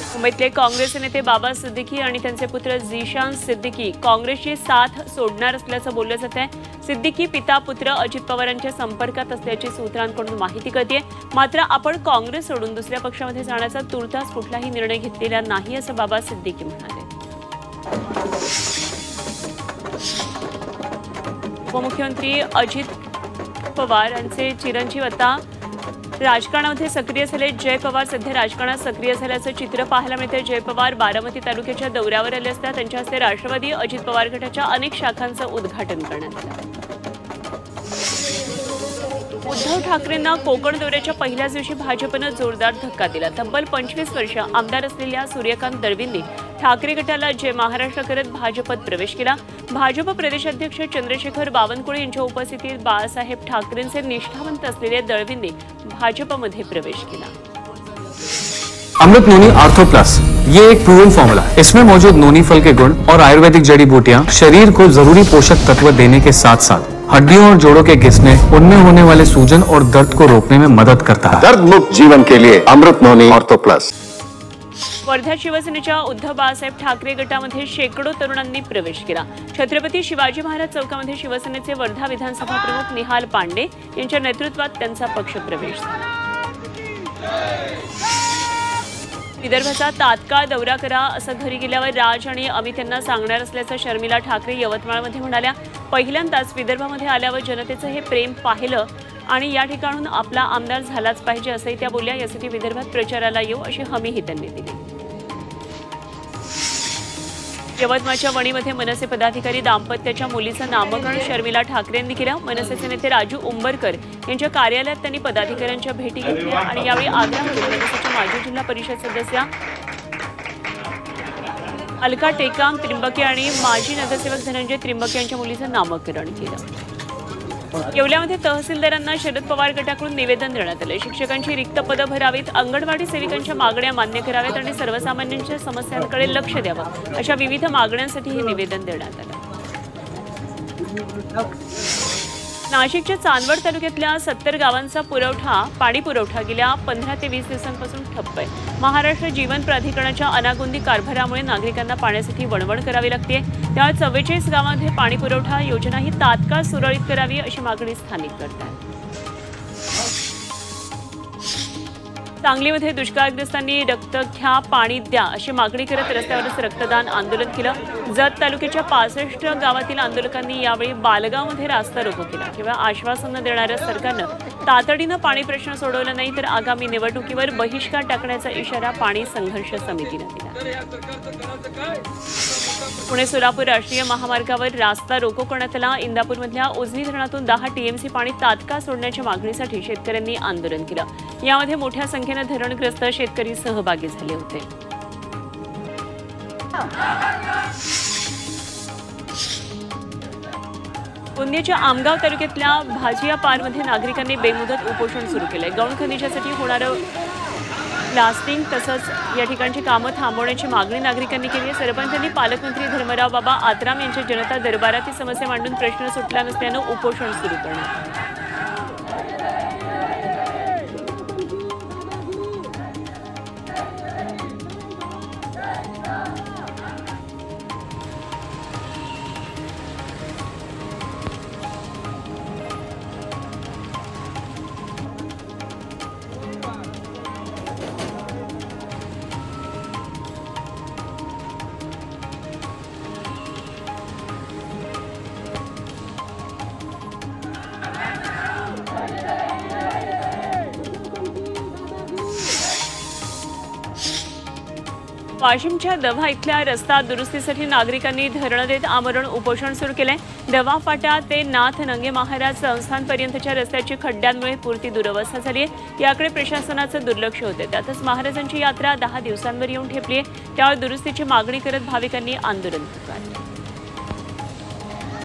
मुंबईतले काँग्रेस नेते बाबा सिद्दीकी आणि त्यांचे पुत्र झीशान सिद्दीकी काँग्रेसची साथ सोडणार असल्याचं बोललं जात आहे। सिद्दीकी पिता पुत्र अजित पवारांच्या संपर्कात असल्याची सूत्रांकडून माहिती कळतेय। मात्र आपण काँग्रेस सोडून दुसऱ्या पक्षामध्ये जाण्याचा तुर्तास कुठलाही निर्णय घेतलेला नाही असं बाबा सिद्दीकी म्हणाले। उपमुख्यमंत्री अजित पवार यांचे चिरंजीव आता राजकारणामध्ये सक्रिय झाले। जय पवार सध्या राजकारणात सक्रिय झाल्याचं चित्र पाहायला मिळते। जय पवार बारामती तालुक्याच्या दौऱ्यावर आले असता त्यांच्या हस्ते राष्ट्रवादी अजित पवार गटाच्या अनेक शाखांचं उद्घाटन करण्यात आलं। उद्धव ठाकरेंना कोकण दौऱ्याच्या पहिल्याच दिवशी भाजपनं जोरदार धक्का दिला। तब्बल 25 वर्ष आमदार असलेल्या सूर्यकांत दळवींनी ठाकरे गटाला जय महाराष्ट्र करत भाजपत प्रवेश केला। भाजप प्रदेशाध्यक्ष चंद्रशेखर बावनकुळे यांच्या उपस्थितीत बाळासाहेब ठाकरेंचे निष्ठावंत असलेल्या दळवींनी भाजपमध्ये प्रवेश केला। अमृत नोनी आर्थो प्लस ये एक प्रूवन फॉर्मूला है। इसमें मौजूद नोनी फल के गुण और आयुर्वेदिक जड़ी बूटियां शरीर को जरूरी पोषक तत्व देने के साथ साथ हड्डियों और जोड़ों के घिसने, उनमें होने वाले सूजन और दर्द को रोकने में मदद करता है। दर्द मुक्त जीवन के लिए अमृत नोनी आर्थो प्लस। वर्धा शिवसेनेच्या उद्धव बाळासाहेब ठाकरे गटामध्ये शेकडो तरुणांनी प्रवेश केला। छत्रपती शिवाजी महाराज चौकामध्ये शिवसेनेचे वर्धा विधानसभा प्रमुख निहाल पांडे यांच्या नेतृत्वात त्यांचा पक्ष प्रवेश झाला। विदर्भाचा तात्काळ दौरा करा असं घरी गेल्यावर राज आणि अमित यांना सांगणार असल्याचं शर्मिला ठाकरे यवतमाळमध्ये म्हणाल्या। पहिल्यांदाच विदर्भामध्ये आल्यावर जनतेचं हे प्रेम पाहिलं आणि या ठिकाणून आपला आमदार झालाच पाहिजे असंही त्या बोलल्या। यासाठी विदर्भात प्रचाराला येऊ अशी हमीही त्यांनी दिली। यवतमाळच्या वणीमध्ये मनसे पदाधिकारी दाम्पत्याच्या मुलीचं नामकरण शर्मिला ठाकरे यांनी केलं। मनसेचे नेते राजू उंबरकर यांच्या कार्यालयात त्यांनी पदाधिकाऱ्यांच्या भेटी घेतल्या आणि यावेळी आग्र्यावरून मनसेच्या माजी जिल्हा परिषद सदस्या अलका टेकाम त्रिंबके आणि माजी नगरसेवक धनंजय त्रिंबके यांच्या मुलीचं नामकरण केलं। येवल्यामध्ये तहसीलदारांना शरद पवार गटाकडून निवेदन देण्यात आले। शिक्षकांची रिक्त पदं भरावीत, अंगणवाडी सेविकांच्या मागण्या मान्य कराव्यात आणि सर्वसामान्यांच्या समस्यांकडे लक्ष द्यावं अशा विविध मागण्यांसाठी हे निवेदन देण्यात आलं। नाशिकच्या चांदवड तालुक्यातल्या 70 गावांचा पाणी पुरवठा गेल्या 15 ते 20 दिवसांपासून ठप्प आहे। महाराष्ट्र जीवन प्राधिकरणाच्या अनागोंदी कारभारामुळे नागरिकांना पाण्यासाठी वणवण करावी लागते। त्यामुळे 44 गावांमध्ये पाणी पुरवठा योजना ही तात्काळ सुरळीत करावी अशी मागणी स्थानिक करतात। सांगलीमध्ये दुष्काळग्रस्तांनी रक्त घ्या पाणी द्या अशी मागणी करत रस्त्यावरच रक्तदान आंदोलन केलं। जत तालुक्याच्या 65 गावातील आंदोलकांनी यावेळी बालगावमध्ये रास्ता रोको केला। किंवा आश्वासन देणाऱ्या सरकारनं तातडीनं पाणी प्रश्न सोडवला नाही तर आगामी निवडणुकीवर बहिष्कार टाकण्याचा इशारा पाणी संघर्ष समितीनं दिला। पुणे सोलापूर राष्ट्रीय महामार्गावर रास्ता रोको करण्यात आला। इंदापूरमधल्या उजनी धरणातून 10 टीएमसी पाणी तात्काळ सोडण्याच्या मागणीसाठी शेतकऱ्यांनी आंदोलन केलं। यामध्ये मोठ्या संख्येनं धरणग्रस्त शेतकरी सहभागी झाले होते। पुण्याच्या आमगाव तालुक्यातल्या भाजिया पारमध्ये नागरिकांनी बेमुदत उपोषण सुरू केलंय। गौण खनिजासाठी होणारं ब्लास्टिंग तसंच या ठिकाणची कामं थांबवण्याची मागणी नागरिकांनी केली आहे। सरपंचांनी पालकमंत्री धर्मराव बाबा आत्राम यांच्या जनता दरबारात ही समस्या मांडून प्रश्न सुटला नसल्यानं उपोषण सुरू करण्यात आलं। वाशिमच्या दवा इथल्या रस्ता दुरुस्तीसाठी नागरिकांनी धरणं देत आमरण उपोषण सुरू केलंय। दवा फाटा ते नाथ नंगे महाराज संस्थानपर्यंतच्या रस्त्याची खड्ड्यांमुळे पुरती दुरवस्था झाली आहे। याकडे प्रशासनाचं दुर्लक्ष होते। त्यातच महाराजांची यात्रा 10 दिवसांवर येऊन ठेपली आहे। त्यावर दुरुस्तीची मागणी करत भाविकांनी आंदोलन पुकारलं।